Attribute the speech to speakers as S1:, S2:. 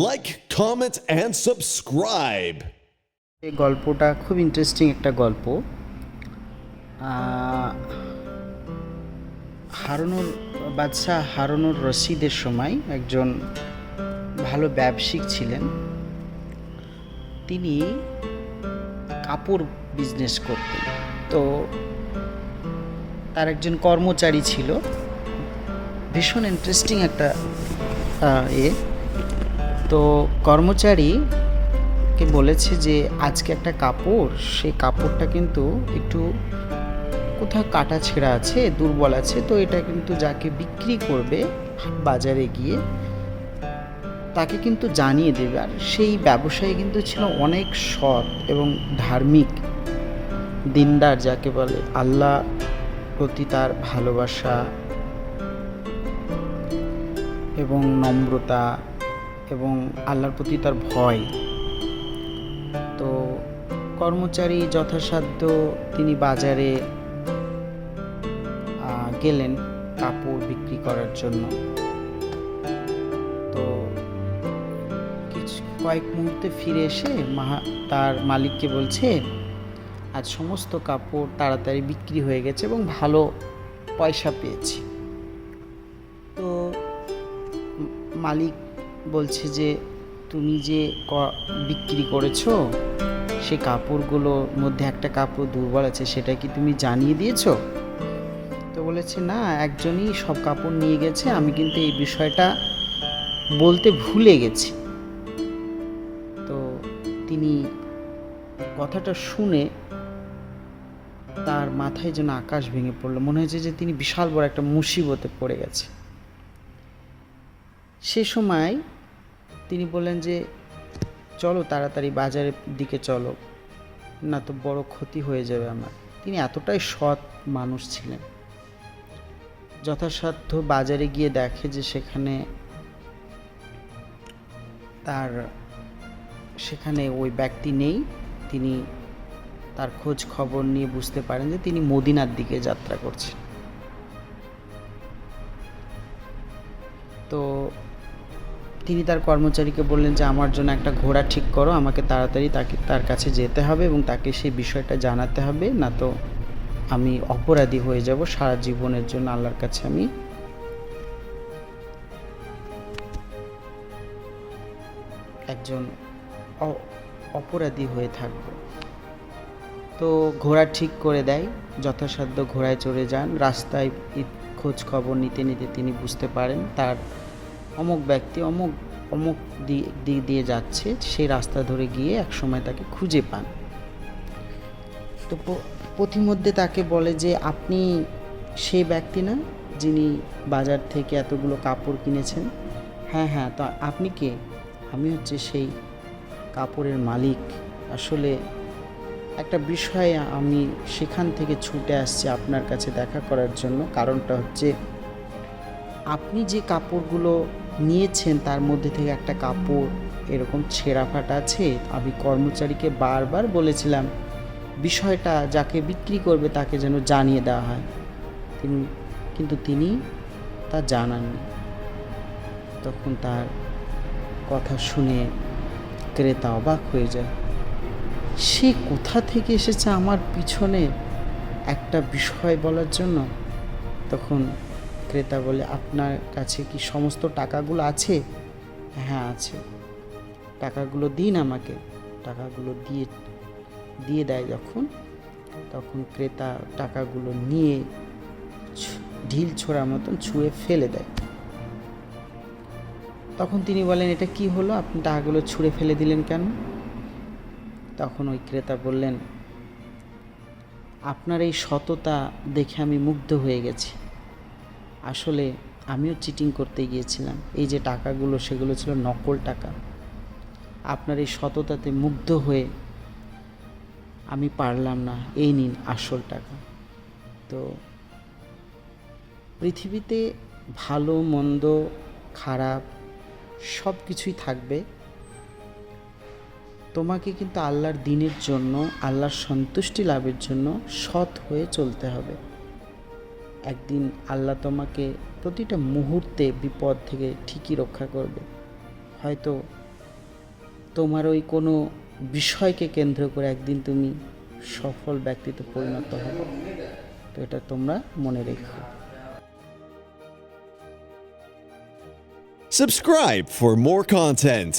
S1: Like, comment, and subscribe.
S2: এই গল্পটা খুব ইন্টারেস্টিং একটা গল্প। হারুনুর বাদশাহ হারুনুর রশিদের সময় একজন ভালো ব্যবসায়িক ছিলেন। তিনি কাপড় বিজনেস করতেন। তো তার একজন কর্মচারী ছিল, ভীষণ ইন্টারেস্টিং একটা তো কর্মচারীকে বলেছে যে আজকে একটা কাপড়, সেই কাপড়টা কিন্তু একটু কোথাও কাটা ছেঁড়া আছে, দুর্বল আছে, তো এটা কিন্তু যাকে বিক্রি করবে বাজারে গিয়ে তাকে কিন্তু জানিয়ে দেবে। আর সেই ব্যবসায়ী কিন্তু ছিল অনেক সৎ এবং ধার্মিক, দিনদার, যাকে বলে আল্লাহ প্রতি তার ভালোবাসা এবং নম্রতা এবং আল্লাহর প্রতি তার ভয়। তো কর্মচারী যথাসাধ্য তিনি বাজারে গেলেন কাপড় বিক্রি করার জন্য। তো কয়েক মুহূর্তে ফিরে এসে তার মালিককে বলছে আজ সমস্ত কাপড় তাড়াতাড়ি বিক্রি হয়ে গেছে এবং ভালো পয়সা পেয়েছি। তো মালিক বলছে যে তুমি যে বিক্রি করেছো সেই কাপড়গুলোর মধ্যে একটা কাপড় দুর্বল আছে, সেটা কি তুমি জানিয়ে দিয়েছো? তো বলেছে না, একজনই সব কাপড় নিয়ে গেছে, আমি কিন্তু এই বিষয়টা বলতে ভুলে গেছি। তো তিনি কথাটা শুনে তার মাথায় যেন আকাশ ভেঙে পড়লো, মনে হয়েছে যে তিনি বিশাল বড় একটা মুসিবতে পড়ে গেছে। সে সময় তিনি বললেন যে চলো তাড়াতাড়ি বাজারের দিকে চলো, না তো বড় ক্ষতি হয়ে যাবে আমার। তিনি এতটাই সৎ মানুষ ছিলেন। যথাসাধ্য বাজারে গিয়ে দেখে যে সেখানে ওই ব্যক্তি নেই। তিনি তার খোঁজ খবর নিয়ে বুঝতে পারেন যে তিনি মদিনার দিকে যাত্রা করছেন। তো তিনি তার কর্মচারীকে বললেন যে আমার জন্য একটা ঘোড়া ঠিক করো, আমাকে তাড়াতাড়ি তার কাছে যেতে হবে এবং তাকে সেই বিষয়টা জানাতে হবে, না তো আমি অপরাধী হয়ে যাব, সারা জীবনের জন্য আল্লাহর কাছে আমি একজন অপরাধী হয়ে থাকব। তো ঘোড়া ঠিক করে দেয়, যথাসাধ্য ঘোড়ায় চড়ে যান। রাস্তায় খোঁজ খবর নিতে নিতে তিনি বুঝতে পারেন তার অমুক ব্যক্তি অমুক দিক দিয়ে যাচ্ছে, সেই রাস্তা ধরে গিয়ে একসময় তাকে খুঁজে পান। তো পথিমধ্যে তাকে বলে যে আপনি সেই ব্যক্তি না যিনি বাজার থেকে এতগুলো কাপড় কিনেছেন? হ্যাঁ হ্যাঁ, তো আপনি কে? আমি হচ্ছে সেই কাপড়ের মালিক। আসলে একটা বিষয়ে আমি সেখান থেকে ছুটে আসছি আপনার কাছে দেখা করার জন্য। কারণটা হচ্ছে আপনি যে কাপড়গুলো নিয়েছেন তার মধ্যে থেকে একটা কাপড় এরকম ছেঁড়া ফাটা আছে। আমি কর্মচারীকে বারবার বলেছিলাম বিষয়টা যাকে বিক্রি করবে তাকে যেন জানিয়ে দেওয়া হয়, কিন্তু তিনি তা জানাননি। তখন তার কথা শুনে ক্রেতা অবাক হয়ে যায়। সে কোথা থেকে এসেছে আমার পিছনে একটা বিষয় বলার জন্য? তখন ক্রেতা বলে আপনার কাছে কি সমস্ত টাকাগুলো আছে? হ্যাঁ আছে। টাকাগুলো দিন আমাকে। টাকাগুলো দিয়ে দেয় তখন ক্রেতা টাকাগুলো নিয়ে ঢিল ছোঁড়ার মতন ছুঁড়ে ফেলে দেয়। তখন তিনি বলেন এটা কি হলো, আপনি টাকাগুলো ছুঁড়ে ফেলে দিলেন কেন? তখন ওই ক্রেতা বললেন আপনার এই সততা দেখে আমি মুগ্ধ হয়ে গেছি। আসলে আমিও চিটিং করতে গিয়েছিলাম, এই যে টাকাগুলো সেগুলো ছিল নকল টাকা। আপনার এই সততাতে মুগ্ধ হয়ে আমি পারলাম না, এই নিন আসল টাকা। তো পৃথিবীতে ভালো মন্দ খারাপ সব কিছুই থাকবে, তোমাকে কিন্তু আল্লাহর দ্বীনের জন্য, আল্লাহর সন্তুষ্টি লাভের জন্য সৎ হয়ে চলতে হবে। একদিন আল্লাহ তোমাকে প্রতিটা মুহূর্তে বিপদ থেকে ঠিকই রক্ষা করবে। হয়তো তোমার ওই কোনো বিষয়কে কেন্দ্র করে একদিন তুমি সফল ব্যক্তিতে পরিণত হবে। তো এটা তোমরা মনে রেখো।
S1: Subscribe for more content.